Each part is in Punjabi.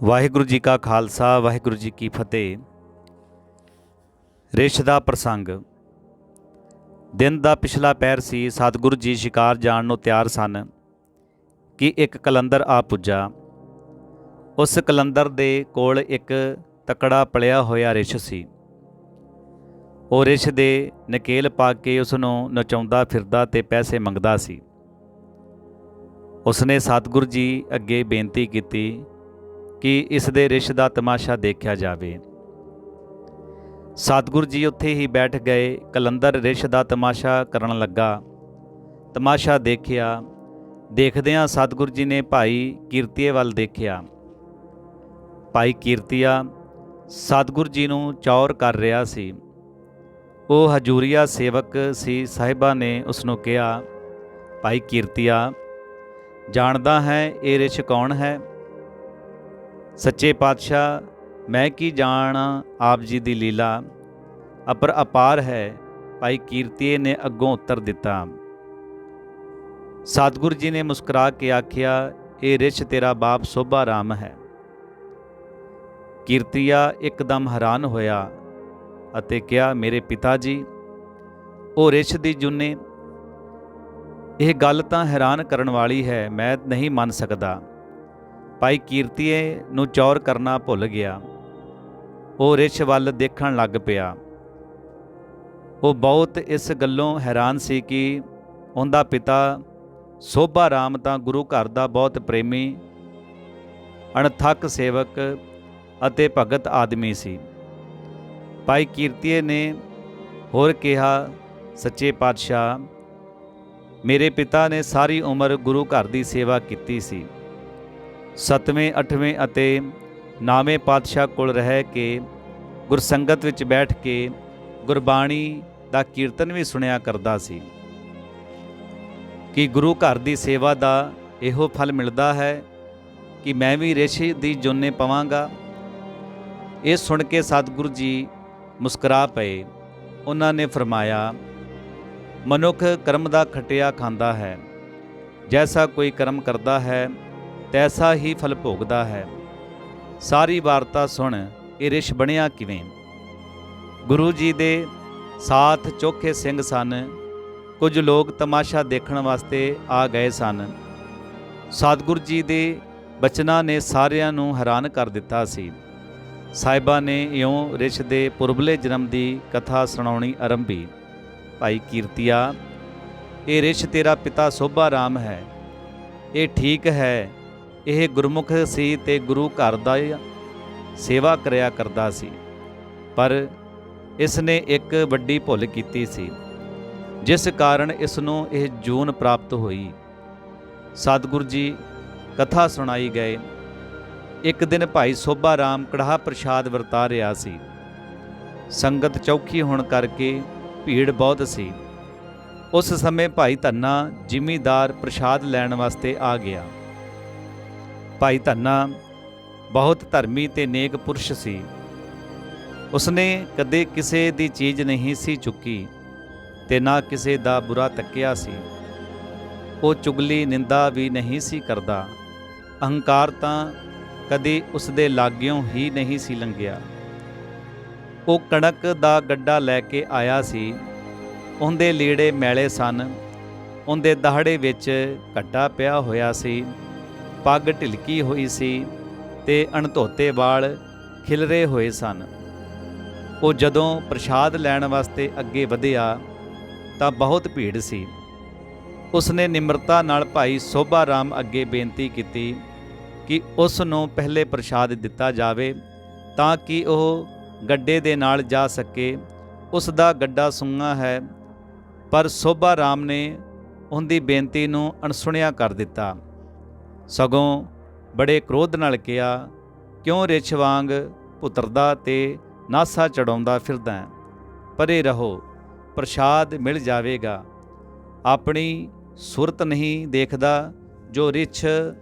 ਵਾਹਿਗੁਰੂ ਜੀ ਕਾ ਖਾਲਸਾ ਵਾਹਿਗੁਰੂ ਜੀ ਕੀ ਫਤਿਹ। ਰਿਛ ਦਾ ਪ੍ਰਸੰਗ। ਦਿਨ ਦਾ ਪਿਛਲਾ ਪਹਿਰ ਸੀ। ਸਤਿਗੁਰੂ ਜੀ ਸ਼ਿਕਾਰ ਜਾਣ ਨੂੰ ਤਿਆਰ ਸਨ ਕਿ ਇੱਕ ਕਲੰਦਰ ਆ ਪੁੱਜਾ। ਉਸ ਕਲੰਦਰ ਦੇ ਕੋਲ ਇੱਕ ਤਕੜਾ ਪਲਿਆ ਹੋਇਆ ਰਿਛ ਸੀ। ਉਹ ਰਿਛ ਦੇ ਨਕੇਲ ਪਾ ਕੇ ਉਸ ਨੂੰ ਨਚਾਉਂਦਾ ਫਿਰਦਾ ਤੇ ਪੈਸੇ ਮੰਗਦਾ ਸੀ। ਉਸਨੇ ਸਤਿਗੁਰੂ ਜੀ ਅੱਗੇ ਬੇਨਤੀ ਕੀਤੀ ਕਿ ਇਸ ਦੇ ਰਿਛ ਦਾ ਤਮਾਸ਼ਾ ਦੇਖਿਆ ਜਾਵੇ। ਸਤਿਗੁਰੂ ਜੀ ਉੱਥੇ ਹੀ ਬੈਠ ਗਏ। ਕਲੰਦਰ ਰਿਛ ਦਾ ਤਮਾਸ਼ਾ ਕਰਨ ਲੱਗਾ। ਤਮਾਸ਼ਾ ਦੇਖਿਆ। ਦੇਖਦਿਆਂ ਸਤਿਗੁਰੂ ਜੀ ਨੇ ਭਾਈ ਕੀਰਤੀਏ ਵੱਲ ਦੇਖਿਆ। ਭਾਈ ਕੀਰਤੀਆ ਸਤਿਗੁਰੂ ਜੀ ਨੂੰ ਚੌਰ ਕਰ ਰਿਹਾ ਸੀ। ਉਹ ਹਜੂਰੀਆ ਸੇਵਕ ਸੀ। ਸਾਹਿਬਾਂ ਨੇ ਉਸ ਨੂੰ ਕਿਹਾ, ਭਾਈ ਕੀਰਤੀਆ, ਜਾਣਦਾ ਹੈ ਇਹ ਰਿਛ ਕੌਣ ਹੈ? ਸੱਚੇ ਪਾਤਸ਼ਾਹ, ਮੈਂ ਕੀ ਜਾਣਾ ਆਪ ਜੀ ਦੀ ਲੀਲਾ ਅਪਾਰ ਹੈ। ਭਾਈ ਕੀਰਤੀਏ ਨੇ ਅੱਗੋਂ ਉੱਤਰ ਦਿੱਤਾ। ਸਤਿਗੁਰੂ ਜੀ ਨੇ ਮੁਸਕਰਾ ਕੇ ਆਖਿਆ, ਇਹ ਰਿਛ ਤੇਰਾ ਬਾਪ ਸੋਭਾ ਰਾਮ ਹੈ। ਕੀਰਤੀਆ ਇੱਕਦਮ ਹੈਰਾਨ ਹੋਇਆ ਅਤੇ ਕਿਹਾ, ਮੇਰੇ ਪਿਤਾ ਜੀ, ਉਹ ਰਿਛ ਦੀ ਜੁਨੇ? ਇਹ ਗੱਲ ਤਾਂ ਹੈਰਾਨ ਕਰਨ ਵਾਲੀ ਹੈ। ਮੈਂ ਨਹੀਂ ਮੰਨ ਸਕਦਾ। ਭਾਈ ਕੀਰਤੀਏ ਨੂੰ ਚੌਰ ਕਰਨਾ ਭੁੱਲ ਗਿਆ। ਉਹ ਰਿਛ ਵੱਲ ਦੇਖਣ ਲੱਗ ਪਿਆ। ਉਹ ਬਹੁਤ ਇਸ ਗੱਲੋਂ ਹੈਰਾਨ ਸੀ ਕਿ ਉਹਦਾ ਪਿਤਾ ਸੋਭਾ ਰਾਮ ਤਾਂ ਗੁਰੂ ਘਰ ਦਾ ਬਹੁਤ ਪ੍ਰੇਮੀ, ਅਣਥੱਕ ਸੇਵਕ ਅਤੇ ਭਗਤ ਆਦਮੀ ਸੀ। ਭਾਈ ਕੀਰਤੀਏ ਨੇ ਹੋਰ ਕਿਹਾ, ਸੱਚੇ ਪਾਤਸ਼ਾਹ, ਮੇਰੇ ਪਿਤਾ ਨੇ ਸਾਰੀ ਉਮਰ ਗੁਰੂ ਘਰ ਦੀ ਸੇਵਾ ਕੀਤੀ ਸੀ। 7ਵੇਂ 8ਵੇਂ ਅਤੇ 9ਵੇਂ ਪਾਤਸ਼ਾਹ ਕੋਲ ਰਹਿ ਕੇ ਗੁਰਸੰਗਤ ਵਿੱਚ ਬੈਠ ਕੇ ਗੁਰਬਾਣੀ ਦਾ ਕੀਰਤਨ ਵੀ ਸੁਣਿਆ ਕਰਦਾ ਸੀ। ਕਿ ਗੁਰੂ ਘਰ ਦੀ ਸੇਵਾ ਦਾ ਇਹੋ ਫਲ ਮਿਲਦਾ ਹੈ ਕਿ ਮੈਂ ਵੀ ਰਿਛ ਦੀ ਜੁਨੇ ਪਵਾਂਗਾ। ਇਹ ਸੁਣ ਕੇ ਸਤਿਗੁਰੂ ਜੀ ਮੁਸਕਰਾ ਪਏ। ਉਹਨਾਂ ਨੇ ਫਰਮਾਇਆ, ਮਨੁੱਖ ਕਰਮ ਦਾ ਖਟਿਆ ਖਾਂਦਾ ਹੈ। ਜੈਸਾ ਕੋਈ ਕਰਮ ਕਰਦਾ ਹੈ ਤੈਸਾ ਹੀ ਫਲ ਭੋਗਦਾ ਹੈ। ਸਾਰੀ ਵਾਰਤਾ ਸੁਣ, ਇਹ ਰਿਛ ਬਣਿਆ ਕਿਵੇਂ? ਗੁਰੂ ਜੀ ਦੇ ਸਾਥ ਚੋਖੇ ਸਿੰਘ ਸਨ। ਕੁਝ ਲੋਕ ਤਮਾਸ਼ਾ ਦੇਖਣ ਵਾਸਤੇ ਆ ਗਏ ਸਨ। ਸਤਿਗੁਰੂ ਜੀ ਦੇ ਬਚਨਾਂ ਨੇ ਸਾਰਿਆਂ ਨੂੰ ਹੈਰਾਨ ਕਰ ਦਿੱਤਾ ਸੀ। ਸਾਹਿਬਾਂ ਨੇ ਇਉਂ ਰਿਛ ਦੇ ਪੁਰਬਲੇ ਜਨਮ ਦੀ ਕਥਾ ਸੁਣਾਉਣੀ ਆਰੰਭੀ। ਭਾਈ ਕੀਰਤੀਆ, ਇਹ ਰਿਛ ਤੇਰਾ ਪਿਤਾ ਸੋਭਾ ਰਾਮ ਹੈ। ਇਹ ਠੀਕ ਹੈ, ਇਹ ਗੁਰਮੁਖ ਸੀ ਤੇ ਗੁਰੂ ਘਰ ਦਾ ਸੇਵਾ ਕਰਿਆ ਕਰਦਾ ਸੀ। ਪਰ ਇਸ ਨੇ ਇੱਕ ਵੱਡੀ ਭੁੱਲ ਕੀਤੀ ਸੀ, ਜਿਸ ਕਾਰਨ ਇਸ ਨੂੰ ਇਹ ਜੂਨ ਪ੍ਰਾਪਤ ਹੋਈ। ਸਤਿਗੁਰੂ ਜੀ ਕਥਾ ਸੁਣਾਈ ਗਏ। ਇੱਕ ਦਿਨ ਭਾਈ ਸੋਭਾ ਰਾਮ ਕੜਾਹ ਪ੍ਰਸ਼ਾਦ ਵਰਤਾ ਰਿਹਾ ਸੀ। ਸੰਗਤ ਚੌਖੀ ਹੋਣ ਕਰਕੇ ਭੀੜ ਬਹੁਤ ਸੀ। ਉਸ ਸਮੇਂ ਭਾਈ ਧੰਨਾ ਜ਼ਿਮੀਂਦਾਰ ਪ੍ਰਸ਼ਾਦ ਲੈਣ ਵਾਸਤੇ ਆ ਗਿਆ। ਭਾਈ ਧੰਨਾ ਬਹੁਤ ਧਰਮੀ ਤੇ ਨੇਕ ਪੁਰਸ਼ ਸੀ। ਉਸਨੇ ਕਦੇ ਕਿਸੇ ਦੀ ਚੀਜ਼ ਨਹੀਂ ਸੀ ਚੁੱਕੀ ਤੇ ਨਾ ਕਿਸੇ ਦਾ ਬੁਰਾ ਤੱਕਿਆ ਸੀ। ਉਹ ਚੁਗਲੀ ਨਿੰਦਾ ਵੀ ਨਹੀਂ ਸੀ ਕਰਦਾ। ਅਹੰਕਾਰ ਤਾਂ ਕਦੇ ਉਸਦੇ ਲਾਗਿਓਂ ਹੀ ਨਹੀਂ ਸੀ ਲੰਘਿਆ। ਉਹ ਕਣਕ ਦਾ ਗੱਡਾ ਲੈ ਕੇ ਆਇਆ ਸੀ। ਉਹਦੇ ਲੀੜੇ ਮੈਲੇ ਸਨ। ਉਹਦੇ ਦਾਹੜੇ ਵਿੱਚ ਘੱਟਾ ਪਿਆ ਹੋਇਆ ਸੀ। ਪੱਗ ਢਿਲਕੀ ਹੋਈ ਸੀ ਤੇ ਅਣਧੋਤੇ ਵਾਲ ਖਿਲਰੇ ਹੋਏ ਸਨ। ਉਹ ਜਦੋਂ ਪ੍ਰਸ਼ਾਦ ਲੈਣ ਵਾਸਤੇ ਅੱਗੇ ਵਧਿਆ ਤਾਂ ਬਹੁਤ ਭੀੜ ਸੀ। ਉਸਨੇ ਨਿਮਰਤਾ ਨਾਲ ਭਾਈ ਸੋਭਾ ਰਾਮ ਅੱਗੇ ਬੇਨਤੀ ਕੀਤੀ ਕਿ ਉਸ ਨੂੰ ਪਹਿਲੇ ਪ੍ਰਸ਼ਾਦ ਦਿੱਤਾ ਜਾਵੇ ਤਾਂ ਕਿ ਉਹ ਗੱਡੇ ਦੇ ਨਾਲ ਜਾ ਸਕੇ। ਉਸ ਦਾ ਗੱਡਾ ਸੁੰਨਾ ਹੈ। ਪਰ ਸੋਭਾ ਰਾਮ ਨੇ ਉਹਦੀ ਬੇਨਤੀ ਨੂੰ ਅਣਸੁਣਿਆ ਕਰ ਦਿੱਤਾ। ਸਗੋਂ ਬੜੇ ਕ੍ਰੋਧ ਨਾਲ ਕਿਹਾ, ਕਿਉਂ ਰਿਛ ਵਾਂਗ ਪੁੱਤਰਦਾ ਤੇ ਨਾਸਾ ਚੜਾਉਂਦਾ ਫਿਰਦਾ ਹੈ? ਪਰੇ ਰਹੋ, ਪ੍ਰਸ਼ਾਦ ਮਿਲ ਜਾਵੇਗਾ। ਆਪਣੀ ਸੁਰਤ ਨਹੀਂ ਦੇਖਦਾ ਜੋ ਰਿਛ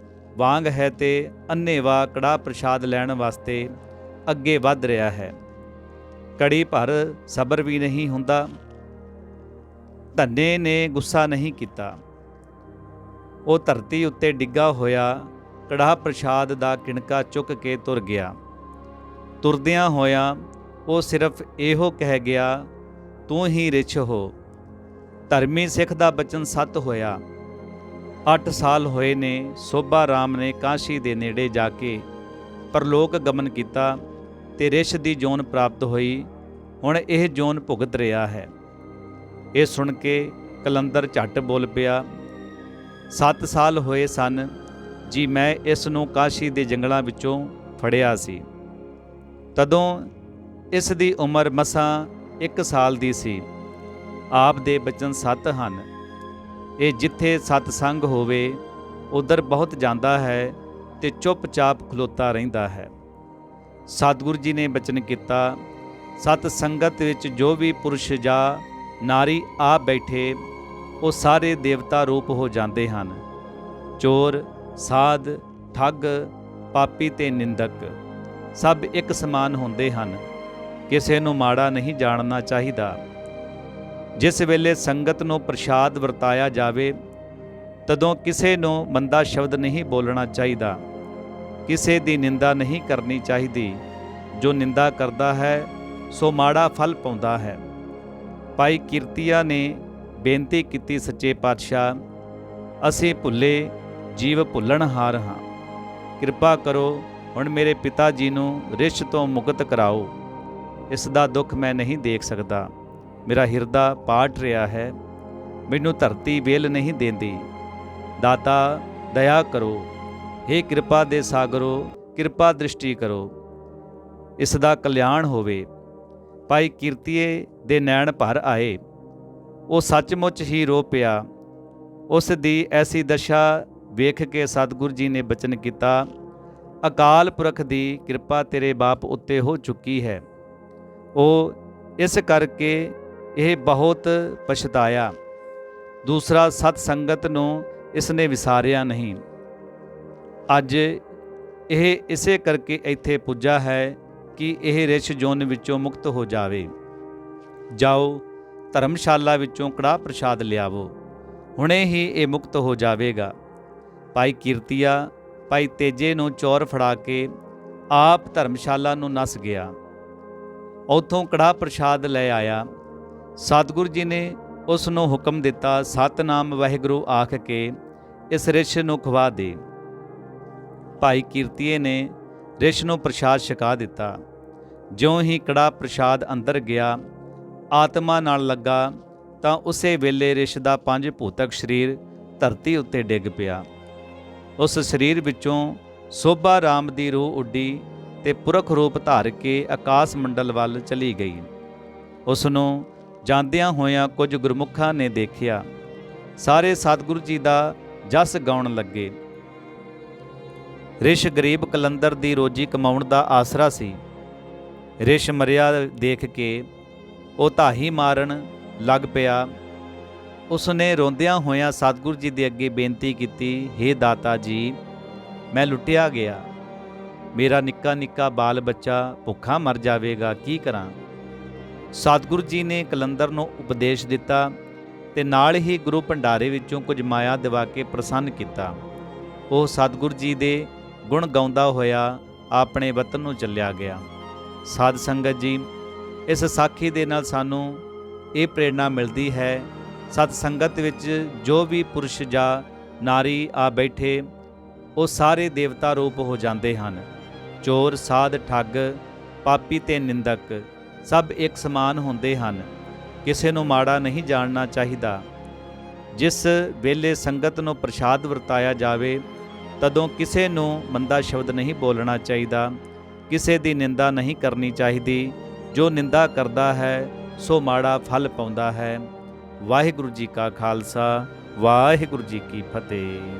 ਵਾਂਗ ਹੈ ਤੇ ਅੰਨ੍ਹੇਵਾਹ ਕੜਾਹ ਪ੍ਰਸ਼ਾਦ ਲੈਣ ਵਾਸਤੇ ਅੱਗੇ ਵੱਧ ਰਿਹਾ ਹੈ। ਕੜੀ ਭਰ ਸਬਰ ਵੀ ਨਹੀਂ ਹੁੰਦਾ। ਧੰਨੇ ਨੇ ਗੁੱਸਾ ਨਹੀਂ ਕੀਤਾ। ਉਹ ਧਰਤੀ ਉੱਤੇ ਡਿੱਗਾ ਹੋਇਆ ਕੜਾਹ ਪ੍ਰਸ਼ਾਦ ਦਾ ਕਿਣਕਾ ਚੁੱਕ ਕੇ ਤੁਰ ਗਿਆ। ਤੁਰਦਿਆਂ ਹੋਇਆਂ ਉਹ ਸਿਰਫ ਇਹੋ ਕਹਿ ਗਿਆ, ਤੂੰ ਹੀ ਰਿਛ ਹੋ। ਧਰਮੀ ਸਿੱਖ ਦਾ ਬਚਨ ਸੱਤ ਹੋਇਆ। 8 ਸਾਲ ਹੋਏ ਨੇ ਸੋਭਾ ਰਾਮ ਨੇ ਕਾਸ਼ੀ ਦੇ ਨੇੜੇ ਜਾ ਕੇ ਪਰਲੋਕ ਗਮਨ ਕੀਤਾ ਤੇ ਰਿਛ ਦੀ ਜੋਨ ਪ੍ਰਾਪਤ ਹੋਈ। ਹੁਣ ਇਹ ਜੋਨ ਭੁਗਤ ਰਿਹਾ ਹੈ। ਇਹ ਸੁਣ ਕੇ ਕਲੰਦਰ ਝੱਟ ਬੋਲ ਪਿਆ, 7 ਸਾਲ ਹੋਏ ਸਨ ਜੀ ਮੈਂ ਇਸ ਨੂੰ ਕਾਸ਼ੀ ਦੇ ਜੰਗਲਾਂ ਵਿੱਚੋਂ ਫੜਿਆ ਸੀ। ਤਦੋਂ ਇਸ ਦੀ ਉਮਰ ਮਸਾਂ 1 ਸਾਲ ਦੀ ਸੀ। ਆਪ ਦੇ ਬਚਨ ਸੱਤ ਹਨ। ਇਹ ਜਿੱਥੇ ਸਤਸੰਗ ਹੋਵੇ ਉਧਰ ਬਹੁਤ ਜਾਂਦਾ ਹੈ ਤੇ ਚੁੱਪਚਾਪ ਖਲੋਤਾ ਰਹਿੰਦਾ ਹੈ। ਸਤਿਗੁਰੂ ਜੀ ਨੇ ਬਚਨ ਕੀਤਾ, ਸਤ ਸੰਗਤ ਵਿੱਚ ਜੋ ਵੀ ਪੁਰਸ਼ ਜਾਂ ਨਾਰੀ ਆ ਬੈਠੇ ਉਹ ਸਾਰੇ ਦੇਵਤਾ ਰੂਪ ਹੋ ਜਾਂਦੇ ਹਨ। ਚੋਰ, ਸਾਧ, ਠੱਗ, ਪਾਪੀ ਤੇ ਨਿੰਦਕ ਸਭ ਇੱਕ ਸਮਾਨ ਹੁੰਦੇ ਹਨ। ਕਿਸੇ ਨੂੰ ਮਾੜਾ ਨਹੀਂ ਜਾਣਨਾ ਚਾਹੀਦਾ। ਜਿਸ ਵੇਲੇ ਸੰਗਤ ਨੂੰ ਪ੍ਰਸ਼ਾਦ ਵਰਤਾਇਆ ਜਾਵੇ ਤਦੋਂ ਕਿਸੇ ਨੂੰ ਮੰਦਾ ਸ਼ਬਦ ਨਹੀਂ ਬੋਲਣਾ ਚਾਹੀਦਾ। ਕਿਸੇ ਦੀ ਨਿੰਦਾ ਨਹੀਂ ਕਰਨੀ ਚਾਹੀਦੀ। ਜੋ ਨਿੰਦਾ ਕਰਦਾ ਹੈ ਸੋ ਮਾੜਾ ਫਲ ਪਾਉਂਦਾ ਹੈ। ਭਾਈ ਕੀਰਤੀਆ ਨੇ ਬੇਨਤੀ ਕੀਤੀ, ਸੱਚੇ ਪਾਤਸ਼ਾਹ ਅਸੀਂ ਭੁੱਲੇ ਜੀਵ ਭੁੱਲਣਹਾਰ ਹਾਂ। ਕਿਰਪਾ ਕਰੋ ਹੁਣ ਮੇਰੇ ਪਿਤਾ ਜੀ ਨੂੰ ਰਿਛ ਤੋਂ ਮੁਕਤ ਕਰਾਓ। ਇਸ ਦਾ ਦੁੱਖ ਮੈਂ ਨਹੀਂ ਦੇਖ ਸਕਦਾ। ਮੇਰਾ ਹਿਰਦਾ ਪਾਟ ਰਿਹਾ ਹੈ। ਮੈਨੂੰ ਧਰਤੀ ਵੇਲ ਨਹੀਂ ਦੇਂਦੀ। ਦਾਤਾ ਦਇਆ ਕਰੋ। हे ਕਿਰਪਾ ਦੇ ਸਾਗਰੋ, ਕਿਰਪਾ ਦ੍ਰਿਸ਼ਟੀ ਕਰੋ। ਇਸ ਦਾ ਕਲਿਆਣ ਹੋਵੇ। ਭਾਈ ਕੀਰਤੀਏ ਦੇ ਨੈਣ ਭਰ ਆਏ। ਉਹ ਸੱਚਮੁੱਚ ਹੀ ਰੋ ਪਿਆ। ਉਸ ਦੀ ਐਸੀ ਦਸ਼ਾ ਵੇਖ ਕੇ ਸਤਿਗੁਰੂ ਜੀ ਨੇ ਬਚਨ ਕੀਤਾ, ਅਕਾਲ ਪੁਰਖ ਦੀ ਕਿਰਪਾ ਤੇਰੇ ਬਾਪ ਉੱਤੇ ਹੋ ਚੁੱਕੀ ਹੈ। ਉਹ ਇਸ ਕਰਕੇ ਇਹ ਬਹੁਤ ਪਛਤਾਇਆ। ਦੂਸਰਾ, ਸਤ ਸੰਗਤ ਨੂੰ ਇਸ ਨੇ ਵਿਸਾਰਿਆ ਨਹੀਂ। ਅੱਜ ਇਹ ਇਸੇ ਕਰਕੇ ਇੱਥੇ ਪੁੱਜਾ ਹੈ ਕਿ ਇਹ ਰਿਛ ਜੋਨ ਵਿੱਚੋਂ ਮੁਕਤ ਹੋ ਜਾਵੇ। ਜਾਓ ਧਰਮਸ਼ਾਲਾ ਵਿੱਚੋਂ ਕੜਾਹ ਪ੍ਰਸ਼ਾਦ ਲਿਆਵੋ, ਹੁਣੇ ਹੀ ਇਹ ਮੁਕਤ ਹੋ ਜਾਵੇਗਾ। ਭਾਈ ਕੀਰਤੀਆ ਭਾਈ ਤੇਜੇ ਨੂੰ ਚੌਰ ਫੜਾ ਕੇ ਆਪ ਧਰਮਸ਼ਾਲਾ ਨੂੰ ਨੱਸ ਗਿਆ। ਉੱਥੋਂ ਕੜਾਹ ਪ੍ਰਸ਼ਾਦ ਲੈ ਆਇਆ। ਸਤਿਗੁਰੂ ਜੀ ਨੇ ਉਸ ਨੂੰ ਹੁਕਮ ਦਿੱਤਾ, ਸਤਿਨਾਮ ਵਾਹਿਗੁਰੂ ਆਖ ਕੇ ਇਸ ਰਿਛ ਨੂੰ ਖਵਾ ਦੇ। ਭਾਈ ਕੀਰਤੀਏ ਨੇ ਰਿਛ ਨੂੰ ਪ੍ਰਸ਼ਾਦ ਛਕਾ ਦਿੱਤਾ। ਜਿਉਂ ਹੀ ਕੜਾਹ ਪ੍ਰਸ਼ਾਦ ਅੰਦਰ ਗਿਆ, ਆਤਮਾ ਨਾਲ ਲੱਗਾ ਤਾਂ ਉਸੇ ਵੇਲੇ ਰਿਛ ਦਾ 5 ਭੂਤਕ ਸਰੀਰ ਧਰਤੀ ਉੱਤੇ ਡਿੱਗ ਪਿਆ। ਉਸ ਸਰੀਰ ਵਿੱਚੋਂ ਸੋਭਾ ਰਾਮ ਦੀ ਰੂਹ ਉੱਡੀ ਤੇ ਪੁਰਖ ਰੂਪ ਧਾਰ ਕੇ ਆਕਾਸ਼ ਮੰਡਲ ਵੱਲ ਚਲੀ ਗਈ। ਉਸ ਨੂੰ ਜਾਂਦਿਆਂ ਹੋਇਆਂ ਕੁਝ ਗੁਰਮੁਖਾਂ ਨੇ ਦੇਖਿਆ। ਸਾਰੇ ਸਤਿਗੁਰੂ ਜੀ ਦਾ ਜਸ ਗਾਉਣ ਲੱਗੇ। ਰਿਛ ਗਰੀਬ ਕਲੰਦਰ ਦੀ ਰੋਜੀ ਕਮਾਉਣ ਦਾ ਆਸਰਾ ਸੀ। ਰਿਛ ਮਰਿਆ ਦੇਖ ਕੇ ਉਹ ਧਾਹੀ ਮਾਰਨ ਲੱਗ ਪਿਆ। ਉਸ ਨੇ ਰੋਂਦਿਆਂ ਹੋਇਆਂ ਸਤਿਗੁਰੂ ਜੀ ਦੇ ਅੱਗੇ ਬੇਨਤੀ ਕੀਤੀ, ਹੇ ਦਾਤਾ ਜੀ, ਮੈਂ ਲੁੱਟਿਆ ਗਿਆ। ਮੇਰਾ ਨਿੱਕਾ ਨਿੱਕਾ ਬਾਲ ਬੱਚਾ ਭੁੱਖਾ ਮਰ ਜਾਵੇਗਾ, ਕੀ ਕਰਾਂ। ਸਤਿਗੁਰੂ ਜੀ ਨੇ ਕਲੰਦਰ ਨੂੰ ਉਪਦੇਸ਼ ਦਿੱਤਾ ਤੇ ਨਾਲ ਹੀ ਗੁਰੂ ਭੰਡਾਰੇ ਵਿੱਚੋਂ ਕੁਝ ਮਾਇਆ ਦਿਵਾ ਕੇ ਪ੍ਰਸੰਨ ਕੀਤਾ। ਉਹ ਸਤਿਗੁਰੂ ਜੀ ਦੇ ਗੁਣ ਗਾਉਂਦਾ ਹੋਇਆ ਆਪਣੇ ਵਤਨ ਨੂੰ ਚੱਲਿਆ ਗਿਆ। ਸਾਧ ਸੰਗਤ ਜੀ, ਇਸ ਸਾਖੀ ਦੇ ਨਾਲ ਸਾਨੂੰ ਇਹ ਪ੍ਰੇਰਣਾ ਮਿਲਦੀ ਹੈ, ਸਤ ਸੰਗਤ ਵਿੱਚ ਜੋ ਵੀ ਪੁਰਸ਼ ਜਾਂ ਨਾਰੀ ਆ ਬੈਠੇ ਉਹ ਸਾਰੇ ਦੇਵਤਾ ਰੂਪ ਹੋ ਜਾਂਦੇ ਹਨ। ਚੋਰ, ਸਾਧ, ਠੱਗ, ਪਾਪੀ ਤੇ ਨਿੰਦਕ ਸਭ ਇੱਕ ਸਮਾਨ ਹੁੰਦੇ ਹਨ। ਕਿਸੇ ਨੂੰ ਮਾੜਾ ਨਹੀਂ ਜਾਣਨਾ ਚਾਹੀਦਾ। ਜਿਸ ਵੇਲੇ ਸੰਗਤ ਨੂੰ ਪ੍ਰਸ਼ਾਦ ਵਰਤਾਇਆ ਜਾਵੇ ਤਦੋਂ ਕਿਸੇ ਨੂੰ ਮੰਦਾ ਸ਼ਬਦ ਨਹੀਂ ਬੋਲਣਾ ਚਾਹੀਦਾ। ਕਿਸੇ ਦੀ ਨਿੰਦਾ ਨਹੀਂ ਕਰਨੀ ਚਾਹੀਦੀ। ਜੋ ਨਿੰਦਾ ਕਰਦਾ ਹੈ ਸੋ ਮਾੜਾ ਫਲ ਪਾਉਂਦਾ ਹੈ। ਵਾਹਿਗੁਰੂ ਜੀ ਕਾ ਖਾਲਸਾ, ਵਾਹਿਗੁਰੂ ਜੀ ਕੀ ਫਤਿਹ।